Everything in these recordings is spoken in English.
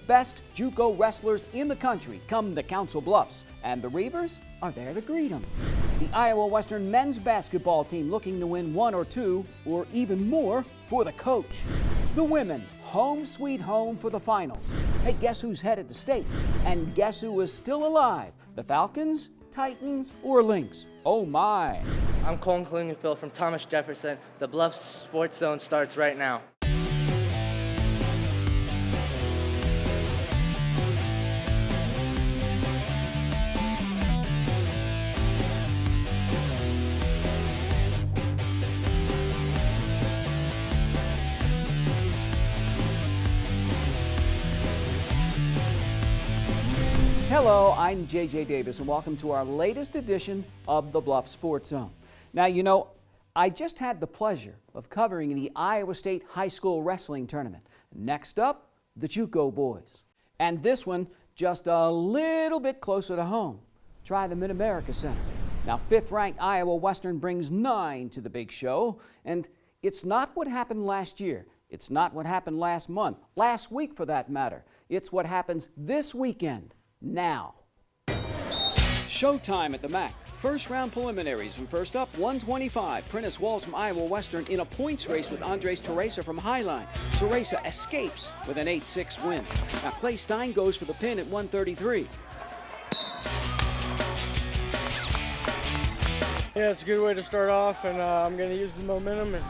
best JUCO wrestlers in the country come to Council Bluffs, and the Reavers are there to greet them. The Iowa Western men's basketball team looking to win one or two, or even more, for the coach. The women, home sweet home for the finals. Hey, guess who's headed to state? And guess who is still alive? The Falcons, Titans, or Lynx? Oh my. I'm Colin Klingenfeld from Thomas Jefferson. The Bluffs Sports Zone starts right now. Hello, I'm JJ Davis, and welcome to our latest edition of the Bluffs Sports Zone. Now, you know, I just had the pleasure of covering the Iowa State High School Wrestling Tournament. Next up, the JUCO boys. And this one just a little bit closer to home. Try the Mid-America Center. Now, fifth-ranked Iowa Western brings 9 to the big show, and it's not what happened last year. It's not what happened last month, last week for that matter. It's what happens this weekend. Now. Showtime at the MAC. First round preliminaries, and first up, 125. Prentice Walls from Iowa Western in a points race with Andres Teresa from Highline. Teresa escapes with an 8-6 win. Now Clay Stein goes for the pin at 133. Yeah, it's a good way to start off, and I'm going to use the momentum and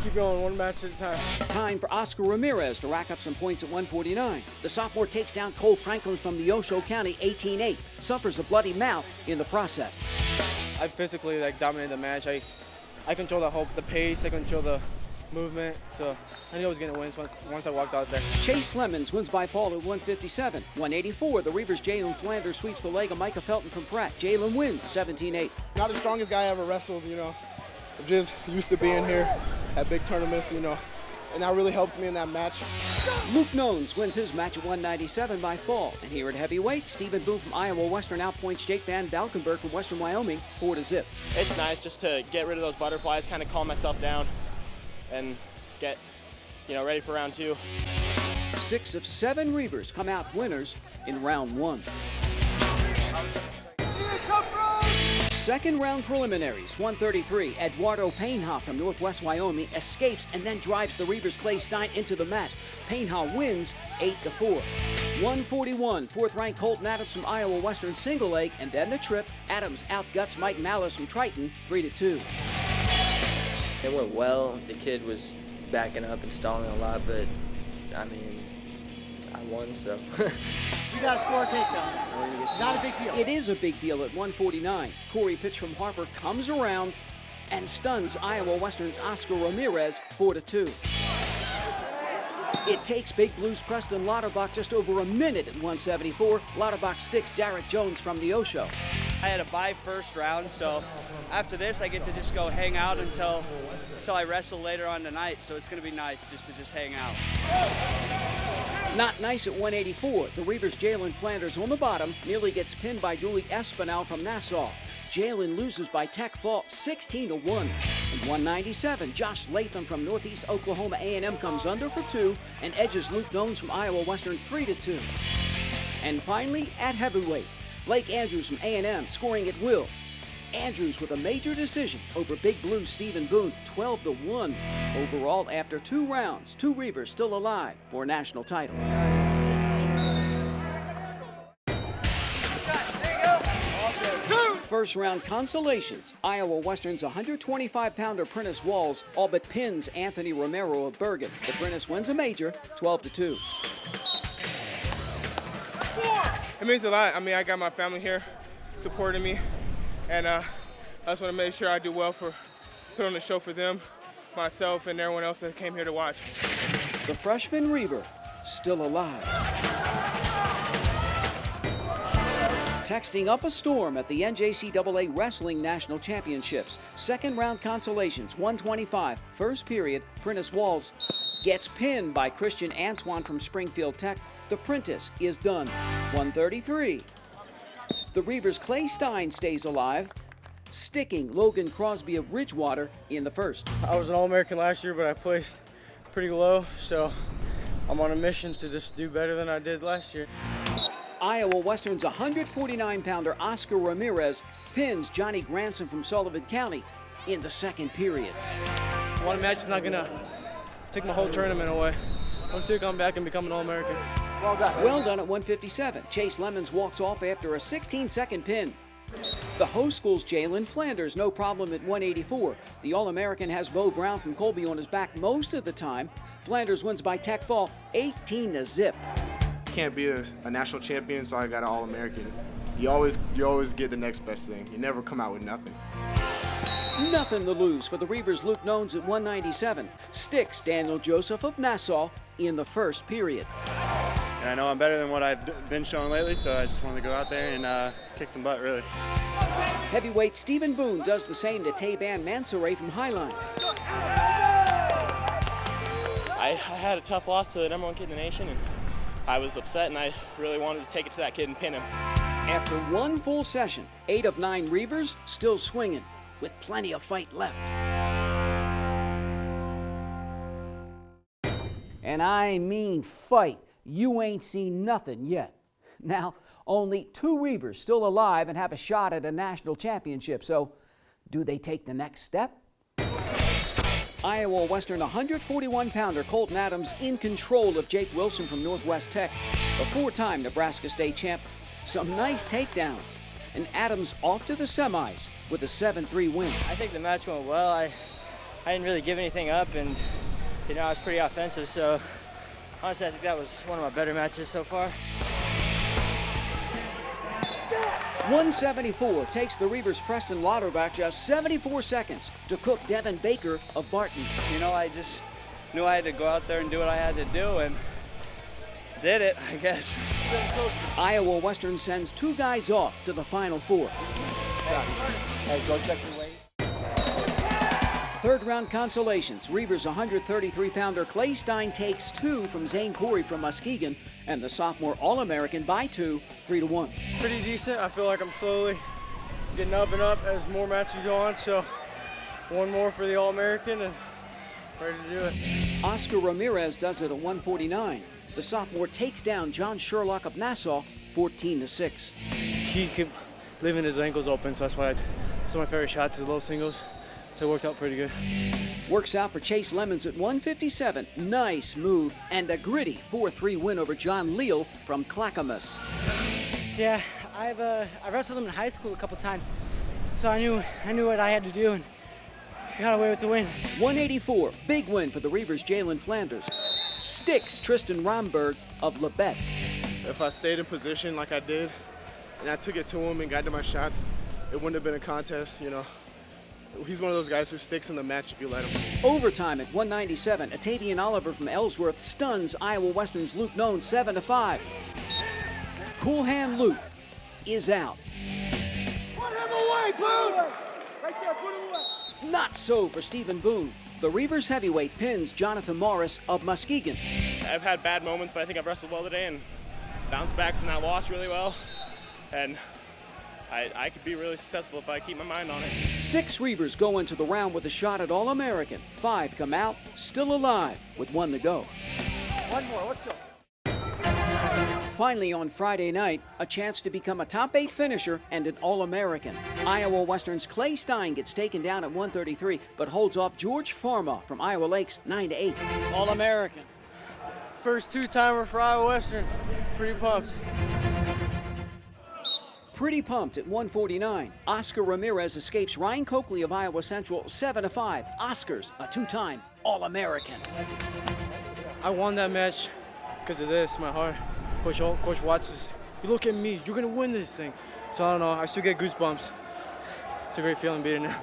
keep going one match at a time. Time for Oscar Ramirez to rack up some points at 149. The sophomore takes down Cole Franklin from Neosho County 18-8. Suffers a bloody mouth in the process. I physically dominated the match. I control the pace. I control the movement. So I knew I was going to win once I walked out there. Chase Lemons wins by fall at 157. 184, the Reavers' Jalen Flanders sweeps the leg of Micah Felton from Pratt. Jalen wins 17-8. Not the strongest guy I ever wrestled, you know. I'm just used to being here at big tournaments, you know, and that really helped me in that match. Luke Nones wins his match at 197 by fall. And here at heavyweight, Stephen Boone from Iowa Western outpoints Jake Van Valkenburg from Western Wyoming 4-0. It's nice just to get rid of those butterflies, kind of calm myself down and get, ready for round 2. 6 of 7 Reavers come out winners in round 1. Second round preliminaries, 133. Eduardo Painha from Northwest Wyoming escapes and then drives the Reavers' Clay Stein into the mat. Painha wins 8-4. 141, fourth-ranked Colton Adams from Iowa Western single leg, and then the trip. Adams outguts Mike Malice from Triton 3-2. It went well. The kid was backing up and stalling a lot, but I won, so. You got to score a takedown. Not a big deal. It is a big deal at 149. Corey Pitch from Harper comes around and stuns Iowa Western's Oscar Ramirez 4-2. It takes Big Blues Preston Lauterbach just over a minute at 174. Lauterbach sticks Derek Jones from Neosho. I had a bye first round, so after this I get to just go hang out until I wrestle later on tonight, so it's going to be nice just to hang out. Not nice at 184. The Reavers' Jalen Flanders on the bottom nearly gets pinned by Dooley Espinal from Nassau. Jalen loses by tech fault 16-1. At 197, Josh Latham from Northeast Oklahoma A&M comes under for 2 and edges Luke Nones from Iowa Western 3-2. And finally, at heavyweight, Blake Andrews from A&M scoring at will. Andrews with a major decision over Big Blue Stephen Boone, 12-1. Overall, after 2 rounds, 2 Reavers still alive for a national title. First round consolations. Iowa Western's 125-pounder Prentice Walls all but pins Anthony Romero of Bergen. The Prentice wins a major, 12-2. It means a lot. I got my family here supporting me, and I just want to make sure I do well put on the show for them, myself, and everyone else that came here to watch. The freshman Reaver still alive. Texting up a storm at the NJCAA Wrestling National Championships. Second round consolations, 125. First period, Prentice Walls gets pinned by Christian Antoine from Springfield Tech. The Prentice is done, 133. The Reavers' Clay Stein stays alive, sticking Logan Crosby of Ridgewater in the first. I was an All-American last year, but I placed pretty low, so I'm on a mission to just do better than I did last year. Iowa Western's 149-pounder Oscar Ramirez pins Johnny Granson from Sullivan County in the second period. One match is not gonna take my whole tournament away. I'm still coming back and become an All-American. Well done at 157. Chase Lemons walks off after a 16-second pin. The host school's Jalen Flanders, no problem at 184. The All-American has Bo Brown from Colby on his back most of the time. Flanders wins by tech fall 18-0. Can't be a national champion, so I got an All-American. You always get the next best thing. You never come out with nothing. Nothing to lose for the Reavers' Luke Nones at 197. Sticks Daniel Joseph of Nassau in the first period. And I know I'm better than what I've been showing lately, so I just wanted to go out there and kick some butt, really. Heavyweight Stephen Boone does the same to Taban Mansoray from Highline. I had a tough loss to the #1 kid in the nation, and I was upset, and I really wanted to take it to that kid and pin him. After one full session, 8 of 9 Reavers still swinging with plenty of fight left. And I mean fight. You ain't seen nothing yet. Now, only 2 Reavers still alive and have a shot at a national championship. So, do they take the next step? Iowa Western 141-pounder Colton Adams in control of Jake Wilson from Northwest Tech, a 4-time Nebraska State champ. Some nice takedowns, and Adams off to the semis with a 7-3 win. I think the match went well. I didn't really give anything up, and I was pretty offensive, so honestly I think that was one of my better matches so far. 174 takes the Reavers' Preston Lauterbach just 74 seconds to cook Devin Baker of Barton. I just knew I had to go out there and do what I had to do, and did it, I guess. Iowa Western sends 2 guys off to the Final Four. Hey, go check your weight. Third round consolations. Reavers 133-pounder Clay Stein takes 2 from Zane Corey from Muskegon, and the sophomore All-American by 2, 3-1. Pretty decent. I feel like I'm slowly getting up and up as more matches go on, so one more for the All-American and ready to do it. Oscar Ramirez does it at 149. The sophomore takes down John Sherlock of Nassau 14-6. He kept leaving his ankles open, so that's why some of my favorite shots is low singles. So it worked out pretty good. Works out for Chase Lemons at 157. Nice move and a gritty 4-3 win over John Leal from Clackamas. Yeah, I wrestled him in high school a couple times, so I knew what I had to do and got away with the win. 184, big win for the Reavers' Jalen Flanders. Sticks Tristan Romberg of Labette. If I stayed in position like I did, and I took it to him and got to my shots, it wouldn't have been a contest, He's one of those guys who sticks in the match if you let him. Overtime at 197, Atavian Oliver from Ellsworth stuns Iowa Western's Luke Nones 7-5. Cool Hand Luke is out. Put him away, Boone! Right there, put him away. Not so for Stephen Boone. The Reavers heavyweight pins Jonathan Morris of Muskegon. I've had bad moments, but I think I've wrestled well today and bounced back from that loss really well. And I could be really successful if I keep my mind on it. 6 Reavers go into the round with a shot at All-American. 5 come out, still alive, with 1 to go. One more, let's go. Finally on Friday night, a chance to become a top 8 finisher and an All-American. Iowa Western's Clay Stein gets taken down at 133, but holds off George Farma from Iowa Lakes 9-8. All-American. First 2-timer for Iowa Western. Pretty pumped. Pretty pumped at 149. Oscar Ramirez escapes Ryan Coakley of Iowa Central 7-5. Oscar's a 2-time All-American. I won that match because of this, my heart. Coach Watts says, you look at me, you're gonna win this thing. So I don't know, I still get goosebumps. It's a great feeling beating it.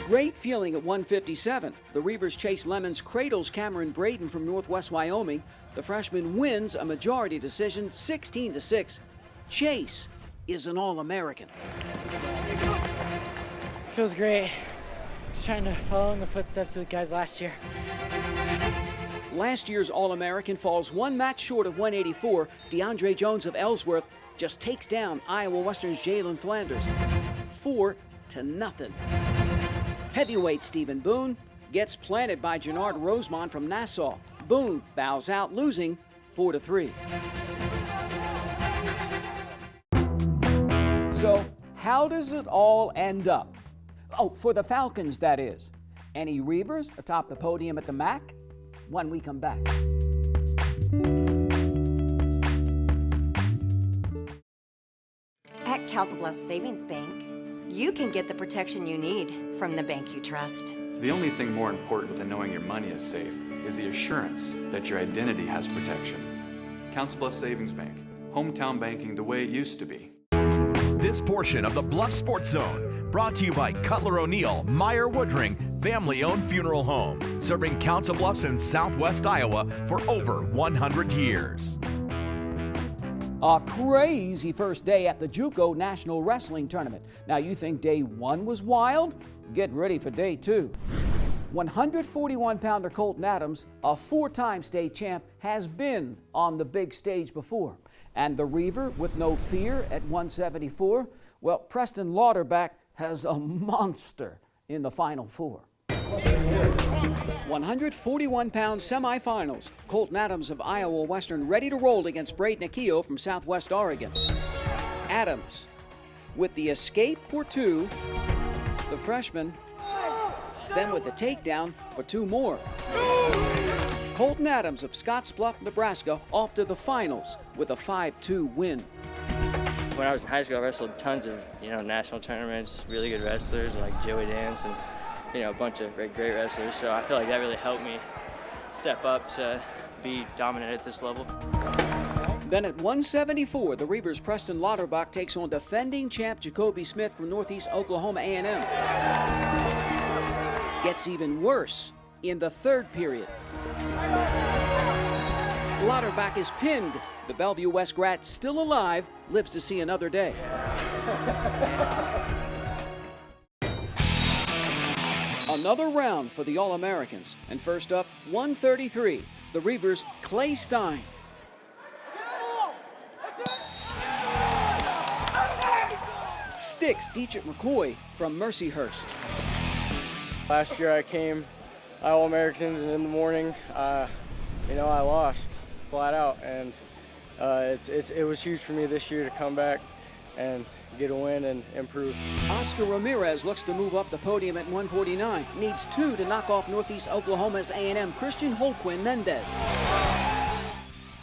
Great feeling at 157. The Reavers' Chase Lemons cradles Cameron Braden from Northwest Wyoming. The freshman wins a majority decision 16-6. Chase is an All-American. Feels great. Just trying to follow in the footsteps of the guys last year. Last year's All-American falls 1 match short of 184. DeAndre Jones of Ellsworth just takes down Iowa Western's Jalen Flanders 4-0. Heavyweight Stephen Boone gets planted by Gennard Rosemont from Nassau. Boone bows out, losing 4-3. So, how does it all end up? Oh, for the Falcons, that is. Any Reavers atop the podium at the MAC? When we come back. At Calva Bluffs Savings Bank, you can get the protection you need from the bank you trust. The only thing more important than knowing your money is safe is the assurance that your identity has protection. Council Bluffs Savings Bank, hometown banking the way it used to be. This portion of the Bluffs Sports Zone brought to you by Cutler O'Neill, Meyer Woodring, family-owned funeral home, serving Council Bluffs in southwest Iowa for over 100 years. A crazy first day at the JUCO National Wrestling Tournament. Now you think day one was wild? Get ready for day two. 141-pounder Colton Adams, a four-time state champ, has been on the big stage before. And the Reaver with no fear at 174, well, Preston Lauterbach has a monster in the Final Four. 141-pound semifinals. Colton Adams of Iowa Western ready to roll against Braden Akio from Southwest Oregon. Adams with the escape for two, the freshman, then with the takedown for two more. Colton Adams of Scottsbluff, Nebraska, off to the finals with a 5-2 win. When I was in high school, I wrestled tons of, national tournaments, really good wrestlers like Joey Dance and, a bunch of great wrestlers. So I feel like that really helped me step up to be dominant at this level. Then at 174, the Reavers' Preston Lauterbach takes on defending champ Jacoby Smith from Northeast Oklahoma A&M. Gets even worse in the third period. Lauterbach is pinned. The Bellevue West grad, still alive, lives to see another day. Another round for the All-Americans. And first up, 133, the Reavers' Clay Stein. Sticks Dietrich McCoy from Mercyhurst. Last year I came All-American, and in the morning, I lost flat out, and it was huge for me this year to come back and get a win and improve. Oscar Ramirez looks to move up the podium at 149. Needs two to knock off Northeast Oklahoma's A&M Christian Holquin Mendez.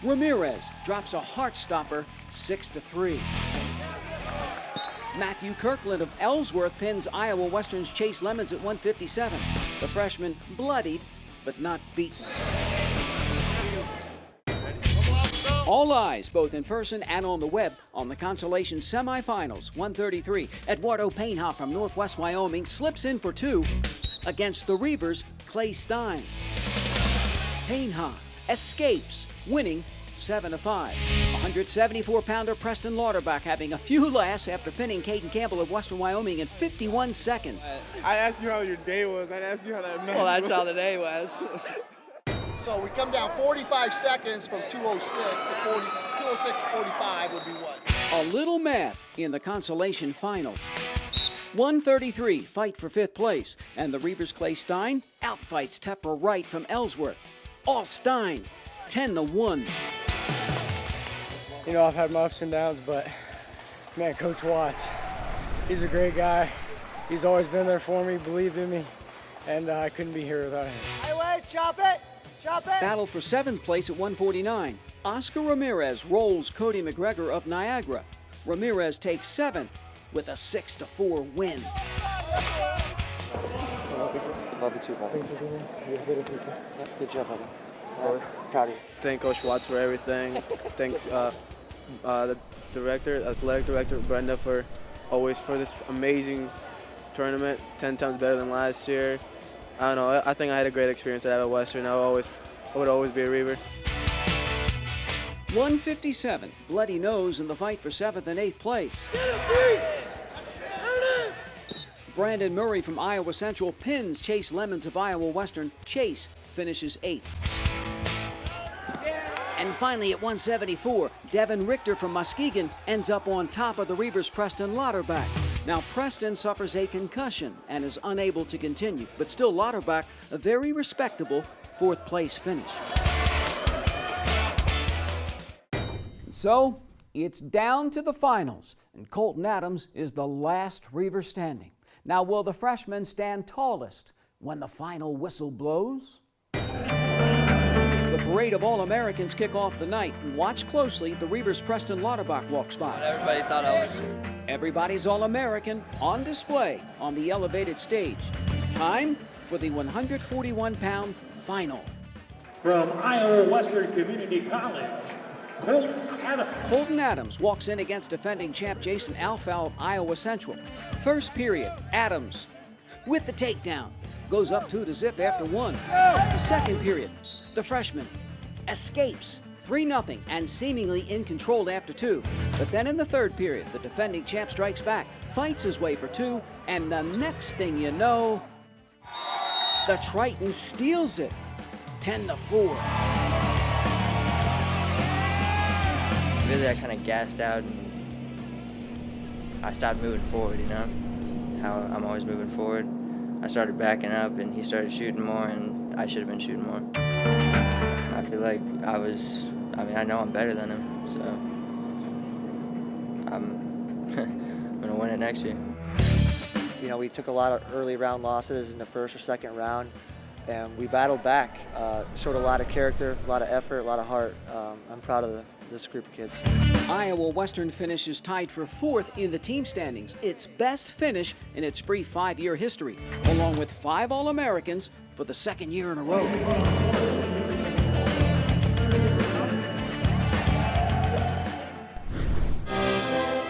Ramirez drops a heart stopper, 6-3. Matthew Kirkland of Ellsworth pins Iowa Western's Chase Lemons at 157. The freshman bloodied, but not beaten. All eyes, both in person and on the web, on the consolation semifinals. 133, Eduardo Painha from Northwest Wyoming slips in for two against the Reavers' Clay Stein. Painha escapes, winning 7-5. 174-pounder Preston Lauterbach having a few laughs after pinning Caden Campbell of Western Wyoming in 51 seconds. I asked you how your day was. I'd ask you how that match was. Well, that's how the day was. So we come down 45 seconds from 206 to 206 to 45 would be what? A little math in the consolation finals. 133, fight for fifth place, and the Reavers' Clay Stein outfights Tepper Wright from Ellsworth. All Stein, 10-1. I've had my ups and downs, but man, Coach Watts, he's a great guy. He's always been there for me, believed in me, and I couldn't be here without him. Hey, Wes, chop it! Chop it! Battle for seventh place at 149. Oscar Ramirez rolls Cody McGregor of Niagara. Ramirez takes seventh with a 6-4 win. Love you too, buddy. Good job, buddy. Proud of you. Thank Coach Watts for everything. Thanks the director, athletic director Brenda for this amazing tournament. 10 times better than last year. I don't know. I think I had a great experience at Western. I would always be a Reaver. 157, bloody nose in the fight for 7th and 8th place. Brandon Murray from Iowa Central pins Chase Lemons of Iowa Western. Chase finishes 8th. And finally at 174, Devin Richter from Muskegon ends up on top of the Reavers' Preston Lauterbach. Now Preston suffers a concussion and is unable to continue, but still Lauterbach a very respectable 4th place finish. So it's down to the finals, and Colton Adams is the last Reaver standing. Now, will the freshman stand tallest when the final whistle blows? The parade of All-Americans kick off the night. Watch closely. The Reavers' Preston Lauterbach walks by. Everybody thought I was just... Everybody's All-American on display on the elevated stage. Time for the 141-pound final. From Iowa Western Community College, Colton Adams. Colton Adams walks in against defending champ Jason Alfau of Iowa Central. First period, Adams with the takedown. Goes up 2-0 after 1. The second period, the freshman escapes 3-0 and seemingly in control after 2. But then in the third period, the defending champ strikes back, fights his way for 2, and the next thing you know, the Triton steals it, 10-4. Really, I kind of gassed out and I stopped moving forward, you know, how I'm always moving forward. I started backing up and he started shooting more and I should have been shooting more. I feel like I know I'm better than him, so I'm gonna win it next year. You know, we took a lot of early round losses in the first or second round, and we battled back, showed a lot of character, a lot of effort, a lot of heart. I'm proud of this group of kids. Iowa Western finishes tied for 4th in the team standings, its best finish in its brief 5-year history, along with 5 All-Americans for the second year in a row.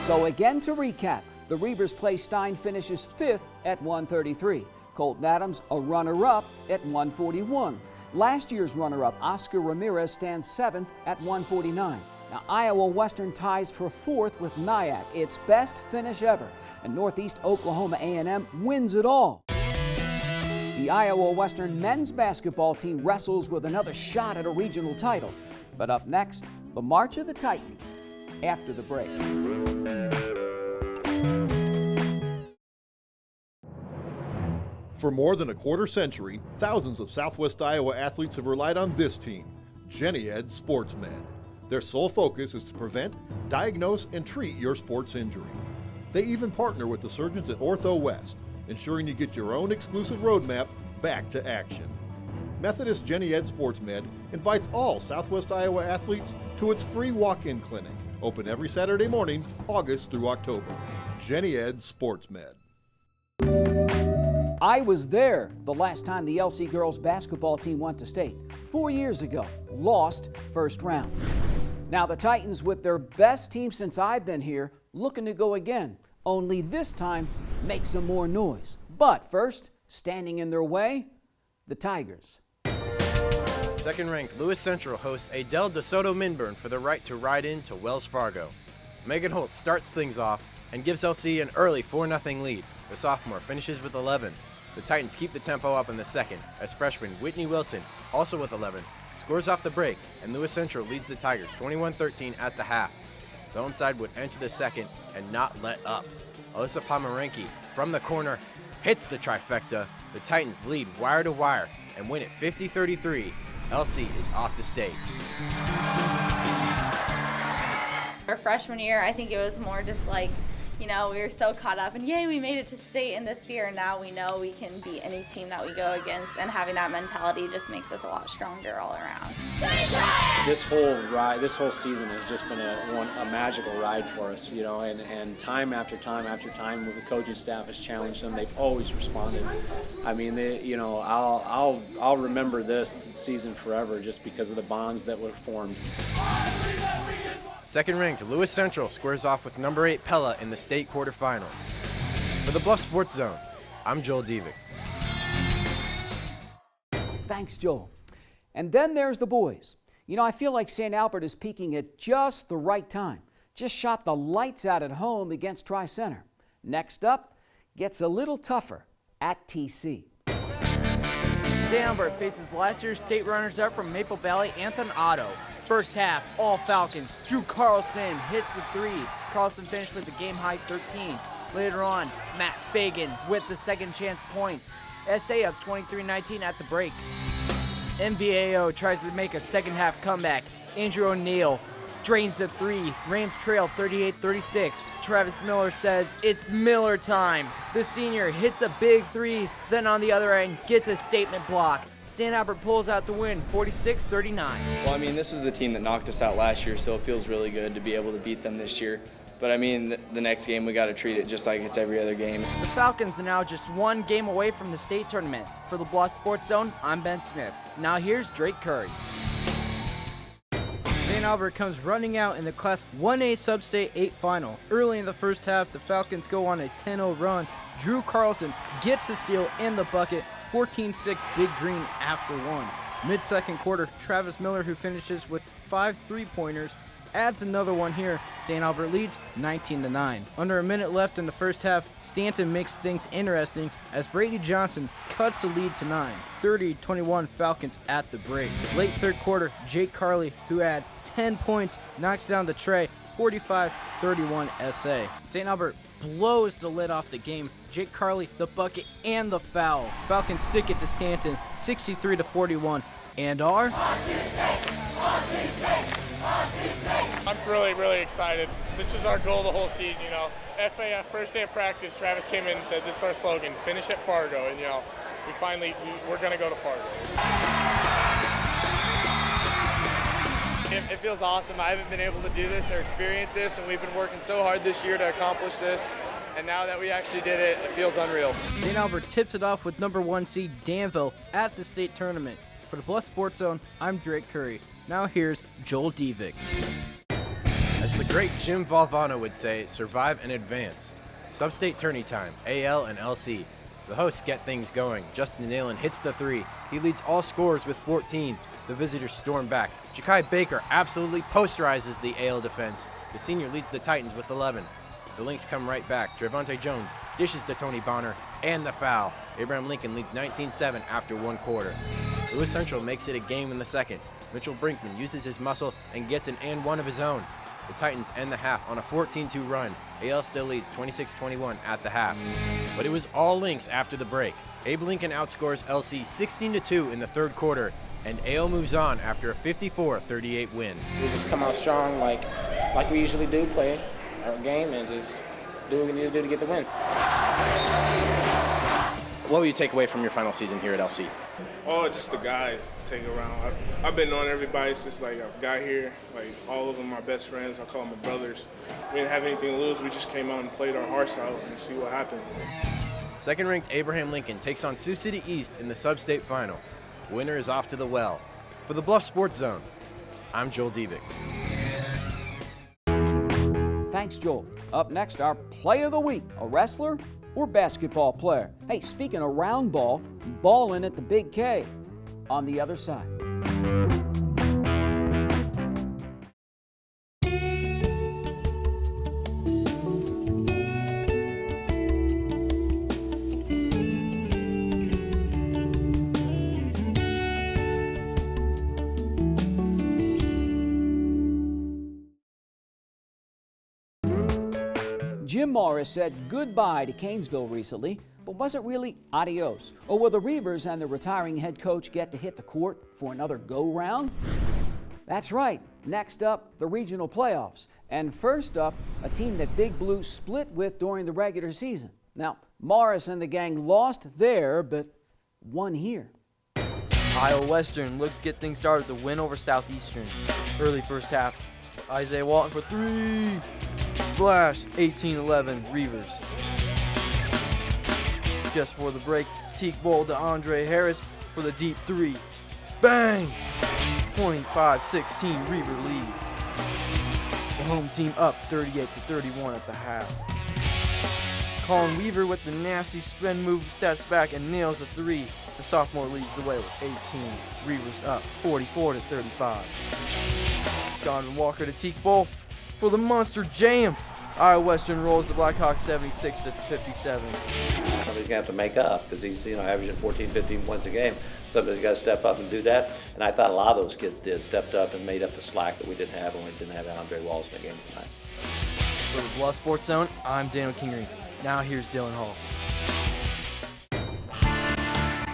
So again to recap, the Reavers' Clay Stein finishes 5th at 133. Colton Adams, a runner-up at 141. Last year's runner-up, Oscar Ramirez, stands 7th at 149. Now, Iowa Western ties for 4th with Nyack, its best finish ever. And Northeast Oklahoma A&M wins it all. The Iowa Western men's basketball team wrestles with another shot at a regional title. But up next, the March of the Titans after the break. For more than a quarter century, thousands of Southwest Iowa athletes have relied on this team, GenEd SportsMed. Their sole focus is to prevent, diagnose, and treat your sports injury. They even partner with the surgeons at Ortho West, ensuring you get your own exclusive roadmap back to action. Methodist GenEd SportsMed invites all Southwest Iowa athletes to its free walk-in clinic, open every Saturday morning, August through October. GenEd SportsMed. I was there the last time the LC girls basketball team went to state. 4 years ago, lost first round. Now the Titans, with their best team since I've been here, looking to go again, only this time make some more noise. But first, standing in their way, the Tigers. Second-ranked Lewis Central hosts Adele DeSoto Minburn for the right to ride into Wells Fargo. Megan Holt starts things off and gives LC an early 4-0 lead. The sophomore finishes with 11. The Titans keep the tempo up in the second as freshman Whitney Wilson, also with 11, scores off the break, and Lewis Central leads the Tigers 21-13 at the half. The home side would enter the second and not let up. Alyssa Pomeranke from the corner hits the trifecta. The Titans lead wire to wire and win it 50-33. LC is off to state. Our freshman year, I think it was more just like, you know, we were so caught up and yay, we made it to state, and this year now we know we can beat any team that we go against, and having that mentality just makes us a lot stronger all around. This whole ride, this whole season has just been a magical ride for us, you know, and time after time after time, the coaching staff has challenged them. They've always responded. I mean, you know, I'll remember this season forever just because of the bonds that were formed. Second-ranked Lewis Central squares off with number 8 Pella in the state quarterfinals. For the Bluffs Sports Zone, I'm Joel Dievik. Thanks, Joel. And then there's the boys. You know, I feel like St. Albert is peaking at just the right time. Just shot the lights out at home against Tri-Center. Next up, gets a little tougher at TC. St. Albert faces last year's state runners-up from Maple Valley, Anthony Otto. First half, all Falcons. Drew Carlson hits the 3. Carlson finished with a game-high 13. Later on, Matt Fagan with the second chance points. SA up 23-19 at the break. MVAO tries to make a second half comeback. Andrew O'Neill drains the three. Rams trail 38-36. Travis Miller says it's Miller time. The senior hits a big three, then on the other end gets a statement block. St. Albert pulls out the win, 46-39. Well, I mean, this is the team that knocked us out last year, so it feels really good to be able to beat them this year. But I mean, the next game, we got to treat it just like it's every other game. The Falcons are now just one game away from the state tournament. For the Bluffs Sports Zone, I'm Ben Smith. Now here's Drake Curry. St. Albert comes running out in the Class 1A Substate 8 final. Early in the first half, the Falcons go on a 10-0 run. Drew Carlson gets the steal and the bucket, 14-6 Big Green after one. Mid-second quarter, Travis Miller, who finishes with 5 3-pointers, adds another one here. St. Albert leads 19-9. Under a minute left in the first half, Stanton makes things interesting as Brady Johnson cuts the lead to 9. 30-21 Falcons at the break. Late third quarter, Jake Carley, who had 10 points, knocks down the tray, 45-31 SA. St. Albert blows the lid off the game. Jake Carley, the bucket, and the foul. Falcons stick it to Stanton, 63-41, and are... I'm really excited. This was our goal the whole season, you know. FAF, first day of practice, Travis came in and said, this is our slogan, finish at Fargo. And, you know, we're going to go to Fargo. It feels awesome. I haven't been able to do this or experience this, and we've been working so hard this year to accomplish this. And now that we actually did it, it feels unreal. St. Albert tips it off with number 1 seed Danville at the state tournament. For the Bluffs Sports Zone, I'm Drake Curry. Now here's Joel Devick. As the great Jim Valvano would say, survive and advance. Substate tourney time, AL and LC. The hosts get things going. Justin Nalen hits the three. He leads all scorers with 14. The visitors storm back. Ja'Kai Baker absolutely posterizes the AL defense. The senior leads the Titans with 11. The Lynx come right back. Trevante Jones dishes to Tony Bonner, and the foul. Abraham Lincoln leads 19-7 after one quarter. Lewis Central makes it a game in the second. Mitchell Brinkman uses his muscle and gets an and one of his own. The Titans end the half on a 14-2 run. AL still leads 26-21 at the half. But it was all Lynx after the break. Abe Lincoln outscores LC 16-2 in the third quarter, and AL moves on after a 54-38 win. We just come out strong like we usually do, play our game and just do what we need to do to get the win. What will you take away from your final season here at LC? Oh, just the guys take around. I've been knowing everybody since I've got here. All of them my best friends. I call them my brothers. We didn't have anything to lose. We just came out and played our hearts out and see what happened. Second-ranked Abraham Lincoln takes on Sioux City East in the Substate Final. Winner is off to the well. For the Bluffs Sports Zone, I'm Joel Devick. Thanks, Joel. Up next, our play of the week, a wrestler or basketball player. Hey, speaking of round ball, ballin' at the Big K on the other side. Jim Morris said goodbye to Canesville recently, but was it really adios? Or will the Reavers and the retiring head coach get to hit the court for another go-round? That's right. Next up, the regional playoffs. And first up, a team that Big Blue split with during the regular season. Now, Morris and the gang lost there, but won here. Iowa Western looks to get things started with a win over Southeastern. Early first half, Isaiah Walton for three. Splash, 18-11 Reavers. Just for the break, Teak ball to Andre Harris for the deep three. Bang! 25-16 Reaver lead. The home team up 38-31 at the half. Colin Weaver with the nasty spin move steps back and nails a three. The sophomore leads the way with 18. Reavers up 44-35. Donovan Walker to Teak Bowl for the Monster Jam. Iowa Western rolls the Blackhawks 76-57. Somebody's going to have to make up because he's averaging 14, 15 points a game. Somebody's got to step up and do that. And I thought a lot of those kids stepped up and made up the slack that we didn't have when we didn't have Andre Walls in the game tonight. For the Bluff Sports Zone, I'm Daniel Kingery. Now here's Dylan Hall.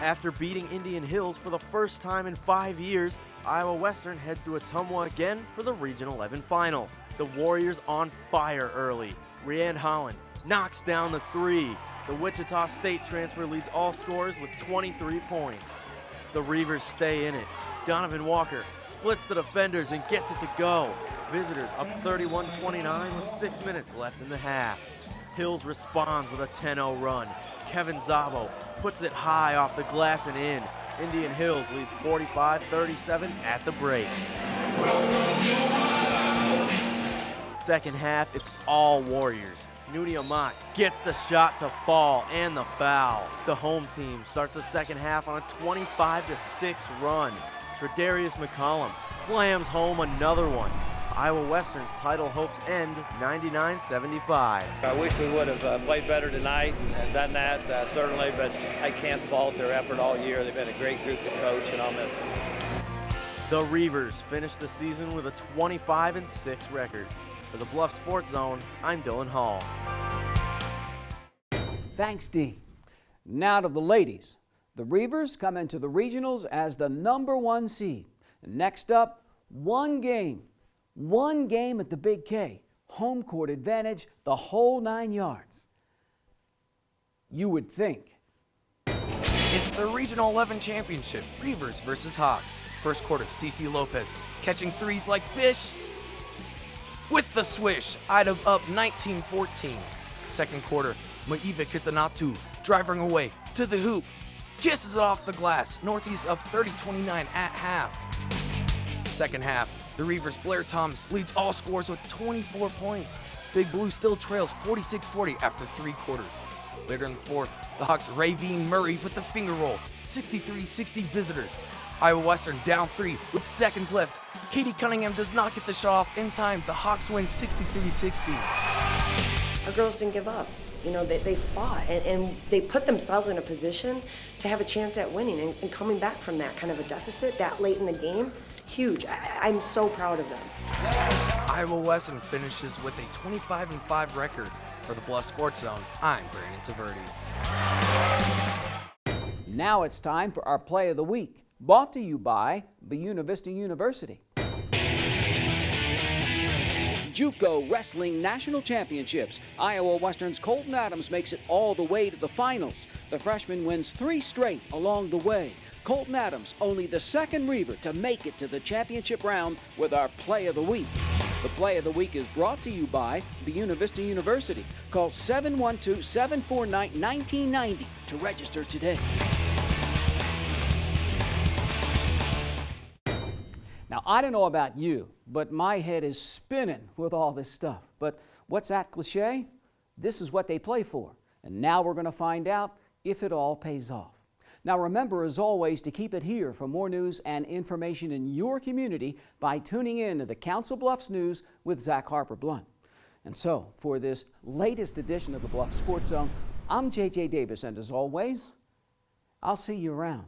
After beating Indian Hills for the first time in 5 years, Iowa Western heads to Ottumwa again for the Region 11 final. The Warriors on fire early. Rhiann Holland knocks down the three. The Wichita State transfer leads all scorers with 23 points. The Reavers stay in it. Donovan Walker splits the defenders and gets it to go. Visitors up 31-29 with 6 minutes left in the half. Hills responds with a 10-0 run. Kevin Zabo puts it high off the glass and in. Indian Hills leads 45-37 at the break. Second half, it's all Warriors. Nuni Amat gets the shot to fall and the foul. The home team starts the second half on a 25-6 run. Tredarius McCollum slams home another one. Iowa Western's title hopes end 99-75. I wish we would have played better tonight and done that, certainly, but I can't fault their effort all year. They've been a great group to coach, and I'll miss them. The Reavers finished the season with a 25-6 record. For the Bluffs Sports Zone, I'm Dylan Hall. Thanks, Dee. Now to the ladies. The Reavers come into the regionals as the #1 seed. Next up, one game at the Big K. Home court advantage, the whole 9 yards. You would think. It's the Regional 11 Championship, Reavers versus Hawks. First quarter, Cece Lopez catching threes like fish. With the swish, Ida up 19-14. Second quarter, Maiva Kitanatu driving away to the hoop. Kisses it off the glass. Northeast up 30-29 at half. Second half, the Reavers' Blair Thomas leads all scorers with 24 points. Big Blue still trails 46-40 after 3 quarters. Later in the fourth, the Hawks' Ravine Murray with the finger roll. 63-60 visitors. Iowa Western down 3 with seconds left. Katie Cunningham does not get the shot off in time. The Hawks win 63-60. Our girls didn't give up. You know, they fought and they put themselves in a position to have a chance at winning and coming back from that kind of a deficit that late in the game. Huge. I'm so proud of them. Iowa Western finishes with a 25-5 record. For the Bluffs Sports Zone, I'm Brandon Taverdi. Now it's time for our Play of the Week, brought to you by Buena Vista University. JUCO Wrestling National Championships. Iowa Western's Colton Adams makes it all the way to the finals. The freshman wins 3 straight along the way. Colton Adams, only the second Reaver to make it to the championship round with our Play of the Week. The Play of the Week is brought to you by Buena Vista University. Call 712-749-1990 to register today. Now, I don't know about you, but my head is spinning with all this stuff. But what's that cliche? This is what they play for. And now we're going to find out if it all pays off. Now remember, as always, to keep it here for more news and information in your community by tuning in to the Council Bluffs News with Zach Harper-Blunt. And so, for this latest edition of the Bluffs Sports Zone, I'm J.J. Davis, and as always, I'll see you around.